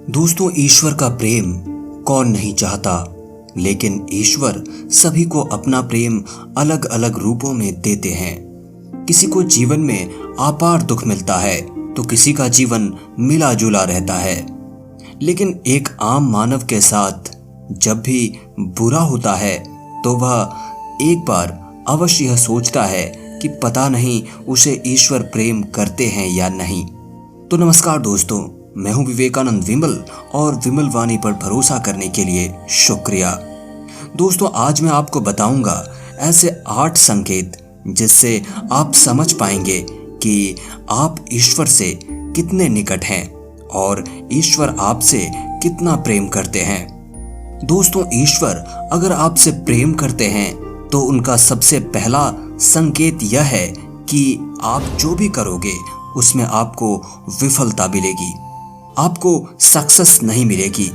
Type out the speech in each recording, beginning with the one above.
दोस्तों, ईश्वर का प्रेम कौन नहीं चाहता, लेकिन ईश्वर सभी को अपना प्रेम अलग अलग रूपों में देते हैं। किसी को जीवन में अपार दुख मिलता है तो किसी का जीवन मिला जुला रहता है। लेकिन एक आम मानव के साथ जब भी बुरा होता है तो वह एक बार अवश्य यह सोचता है कि पता नहीं उसे ईश्वर प्रेम करते हैं या नहीं। तो नमस्कार दोस्तों, मैं हूं विवेकानंद विमल और विमल वाणी पर भरोसा करने के लिए शुक्रिया। दोस्तों, आज मैं आपको बताऊंगा ऐसे 8 संकेत जिससे आप समझ पाएंगे कि आप ईश्वर से कितने निकट हैं और ईश्वर आपसे कितना प्रेम करते हैं। दोस्तों, ईश्वर अगर आपसे प्रेम करते हैं तो उनका सबसे पहला संकेत यह है कि आप जो भी करोगे उसमें आपको विफलता मिलेगी, आपको सक्सेस नहीं मिलेगी।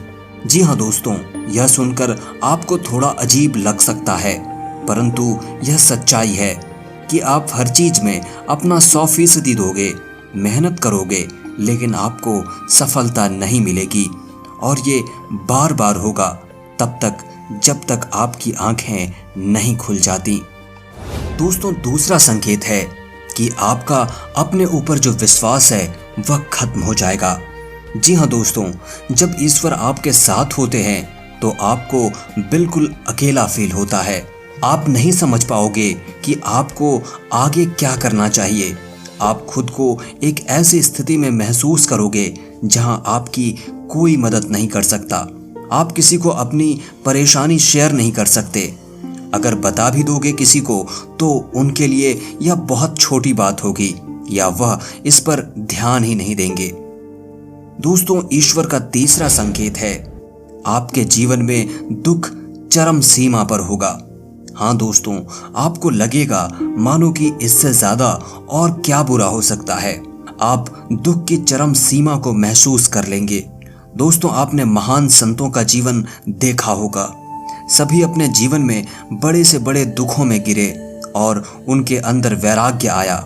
जी हाँ दोस्तों, यह सुनकर आपको थोड़ा अजीब लग सकता है, परंतु यह सच्चाई है कि आप हर चीज में अपना 100% दोगे, मेहनत करोगे, लेकिन आपको सफलता नहीं मिलेगी। और ये बार बार होगा तब तक जब तक आपकी आंखें नहीं खुल जाती। दोस्तों, दूसरा संकेत है कि आपका अपने ऊपर जो विश्वास है वह खत्म हो जाएगा। जी हाँ दोस्तों, जब ईश्वर आपके साथ होते हैं तो आपको बिल्कुल अकेला फील होता है। आप नहीं समझ पाओगे कि आपको आगे क्या करना चाहिए। आप खुद को एक ऐसी स्थिति में महसूस करोगे जहां आपकी कोई मदद नहीं कर सकता। आप किसी को अपनी परेशानी शेयर नहीं कर सकते। अगर बता भी दोगे किसी को तो उनके लिए यह बहुत छोटी बात होगी या वह इस पर ध्यान ही नहीं देंगे। दोस्तों, ईश्वर का तीसरा संकेत है आपके जीवन में दुख चरम सीमा पर होगा। हाँ दोस्तों, आपको लगेगा मानो कि इससे ज्यादा और क्या बुरा हो सकता है। आप दुख की चरम सीमा को महसूस कर लेंगे। दोस्तों, आपने महान संतों का जीवन देखा होगा। सभी अपने जीवन में बड़े से बड़े दुखों में गिरे और उनके अंदर वैराग्य आया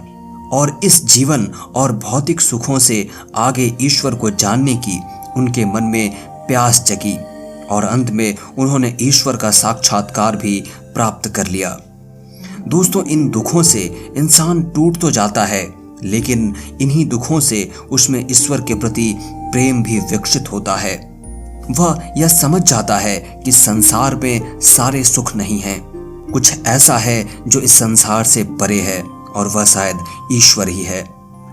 और इस जीवन और भौतिक सुखों से आगे ईश्वर को जानने की उनके मन में प्यास जगी और अंत में उन्होंने ईश्वर का साक्षात्कार भी प्राप्त कर लिया। दोस्तों, इन दुखों से इंसान टूट तो जाता है, लेकिन इन्हीं दुखों से उसमें ईश्वर के प्रति प्रेम भी विकसित होता है। वह यह समझ जाता है कि संसार में सारे सुख नहीं हैं, कुछ ऐसा है जो इस संसार से परे है और वह शायद ईश्वर ही है।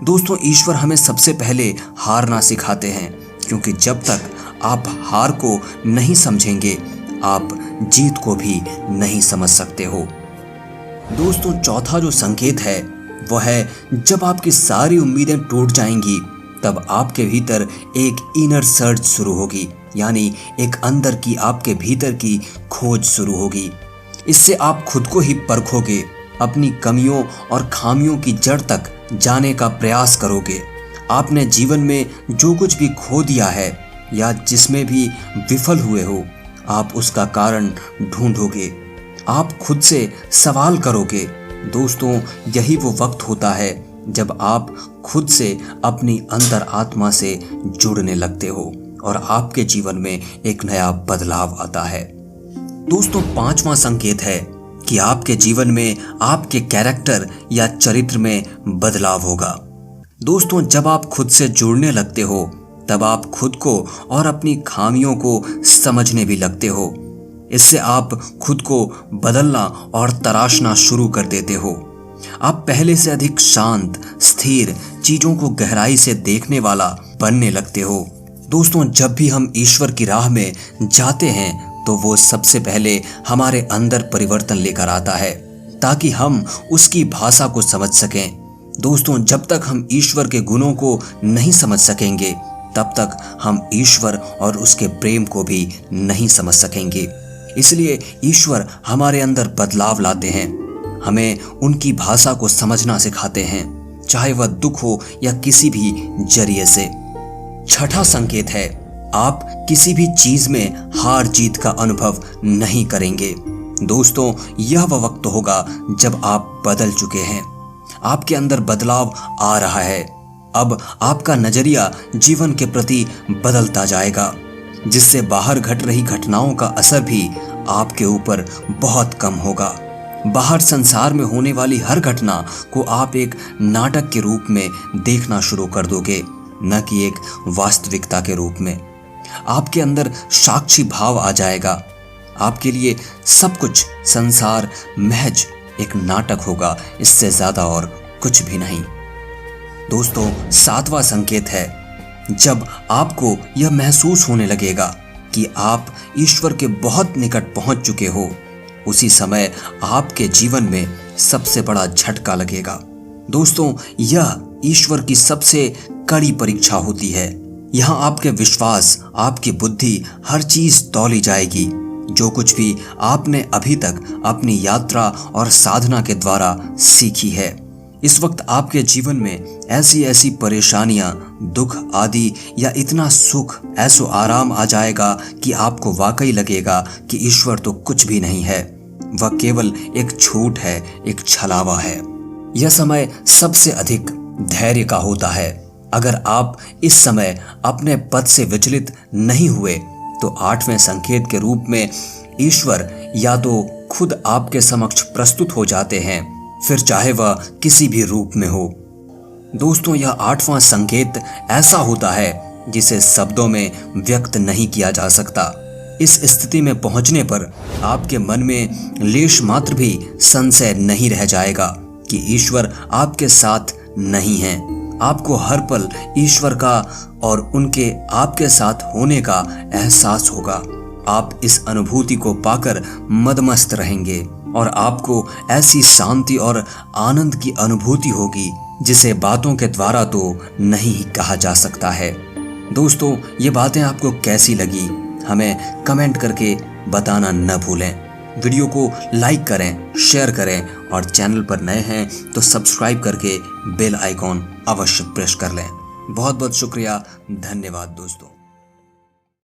दोस्तों, ईश्वर हमें सबसे पहले हारना सिखाते हैं, क्योंकि जब तक आप हार को नहीं समझेंगे आप जीत को भी नहीं समझ सकते हो। दोस्तों, चौथा जो संकेत है वह है जब आपकी सारी उम्मीदें टूट जाएंगी तब आपके भीतर एक इनर सर्च शुरू होगी, यानी एक अंदर की आपके भीतर की खोज शुरू होगी। इससे आप खुद को ही परखोगे, अपनी कमियों और खामियों की जड़ तक जाने का प्रयास करोगे। आपने जीवन में जो कुछ भी खो दिया है या जिसमें भी विफल हुए हो, आप उसका कारण ढूंढोगे, आप खुद से सवाल करोगे। दोस्तों, यही वो वक्त होता है जब आप खुद से अपनी अंतर आत्मा से जुड़ने लगते हो और आपके जीवन में एक नया बदलाव आता है। दोस्तों, 5वां संकेत है कि आपके जीवन में आपके कैरेक्टर या चरित्र में बदलाव होगा। दोस्तों, जब आप खुद से जुड़ने लगते हो तब आप खुद को और अपनी खामियों को समझने भी लगते हो। इससे आप खुद को बदलना और तराशना शुरू कर देते हो। आप पहले से अधिक शांत, स्थिर, चीजों को गहराई से देखने वाला बनने लगते हो। दोस्तों, जब भी हम ईश्वर की राह में जाते हैं तो वो सबसे पहले हमारे अंदर परिवर्तन लेकर आता है ताकि हम उसकी भाषा को समझ सकें। दोस्तों, जब तक हम ईश्वर के गुणों को नहीं समझ सकेंगे तब तक हम ईश्वर और उसके प्रेम को भी नहीं समझ सकेंगे। इसलिए ईश्वर हमारे अंदर बदलाव लाते हैं, हमें उनकी भाषा को समझना सिखाते हैं, चाहे वह दुख हो या किसी भी जरिए से। 6ठा संकेत है आप किसी भी चीज में हार जीत का अनुभव नहीं करेंगे। दोस्तों, यह वह वक्त होगा जब आप बदल चुके हैं, आपके अंदर बदलाव आ रहा है। अब आपका नजरिया जीवन के प्रति बदलता जाएगा, जिससे बाहर घट रही घटनाओं का असर भी आपके ऊपर बहुत कम होगा। बाहर संसार में होने वाली हर घटना को आप एक नाटक के रूप में देखना शुरू कर दोगे, न कि एक वास्तविकता के रूप में। आपके अंदर साक्षी भाव आ जाएगा। आपके लिए सब कुछ संसार महज एक नाटक होगा, इससे ज्यादा और कुछ भी नहीं। दोस्तों, 7वां संकेत है, जब आपको यह महसूस होने लगेगा कि आप ईश्वर के बहुत निकट पहुंच चुके हो, उसी समय आपके जीवन में सबसे बड़ा झटका लगेगा। दोस्तों, यह ईश्वर की सबसे कड़ी परीक्षा होती है। यहाँ आपके विश्वास, आपकी बुद्धि, हर चीज तौली जाएगी। जो कुछ भी आपने अभी तक अपनी यात्रा और साधना के द्वारा सीखी है, इस वक्त आपके जीवन में ऐसी ऐसी परेशानियां, दुख आदि या इतना सुख, ऐसो आराम आ जाएगा कि आपको वाकई लगेगा कि ईश्वर तो कुछ भी नहीं है, वह केवल एक झूठ है, एक छलावा है। यह समय सबसे अधिक धैर्य का होता है। अगर आप इस समय अपने पद से विचलित नहीं हुए तो 8वें संकेत के रूप में ईश्वर या तो खुद आपके समक्ष प्रस्तुत हो जाते हैं, फिर चाहे वह किसी भी रूप में हो। दोस्तों, यह 8वां संकेत ऐसा होता है जिसे शब्दों में व्यक्त नहीं किया जा सकता। इस स्थिति में पहुंचने पर आपके मन में लेश मात्र भी संशय नहीं रह जाएगा कि ईश्वर आपके साथ नहीं है। आपको हर पल ईश्वर का और उनके आपके साथ होने का एहसास होगा। आप इस अनुभूति को पाकर मदमस्त रहेंगे और आपको ऐसी शांति और आनंद की अनुभूति होगी जिसे बातों के द्वारा तो नहीं कहा जा सकता है। दोस्तों, ये बातें आपको कैसी लगी हमें कमेंट करके बताना न भूलें। वीडियो को लाइक करें, शेयर करें और चैनल पर नए हैं तो सब्सक्राइब करके बेल आइकॉन अवश्य प्रेस कर लें। बहुत बहुत शुक्रिया, धन्यवाद दोस्तों।